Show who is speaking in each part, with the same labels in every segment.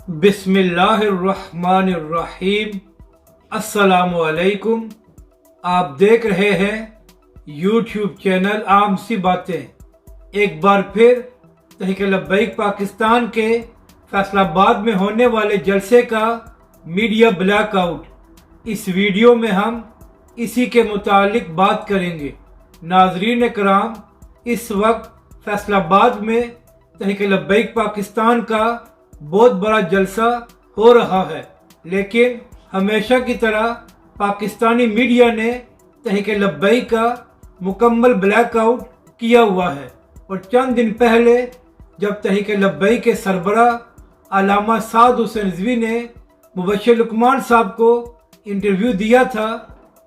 Speaker 1: बिस्मिल्लाहिर्रहमानिर्रहीम। अस्सलामु अलैकुम। आप देख रहे हैं यूट्यूब चैनल आम सी बातें। एक बार फिर तहरीक लब्बैक पाकिस्तान के फैसलाबाद में होने वाले जलसे का मीडिया ब्लैकआउट, इस वीडियो में हम इसी के मुतालिक बात करेंगे। नाजरीन कराम, इस वक्त फैसलाबाद में तहरीक लब्बैक पाकिस्तान का बहुत बड़ा जलसा हो रहा है, लेकिन हमेशा की तरह पाकिस्तानी मीडिया ने तहरीक लब्बैक का मुकम्मल ब्लैकआउट किया हुआ है। और चंद दिन पहले जब तहरीक लब्बैक के सरबराह अल्लामा साद हुसैन रिजवी ने मुबश्शिर लुकमान साहब को इंटरव्यू दिया था,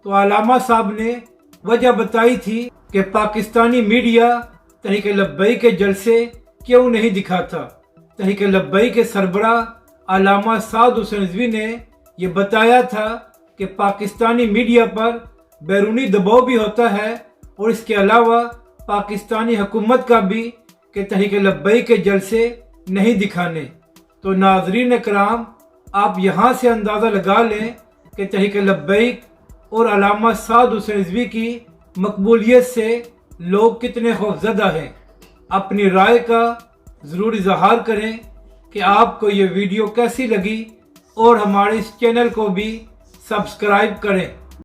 Speaker 1: तो अल्लामा साहब ने वजह बताई थी कि पाकिस्तानी मीडिया तहरीक लब्बैक के जलसे क्यों नहीं दिखाता। तहरीक लब्बैक के सरबराह अल्लामा साद हुसैन रिजवी ने यह बताया था कि पाकिस्तानी मीडिया पर बैरूनी दबाव भी होता है और इसके अलावा पाकिस्तानी हुकूमत का भी कि तहरीक लब्बैक के जलसे नहीं दिखाने। तो नाजरीन कराम, आप यहाँ से अंदाज़ा लगा लें कि तहरीक लब्बैक और अल्लामा साद हुसैन रिजवी की मकबूलियत से लोग कितने खौफजदा हैं। अपनी राय का ज़रूर इजहार करें कि आपको ये वीडियो कैसी लगी और हमारे इस चैनल को भी सब्सक्राइब करें।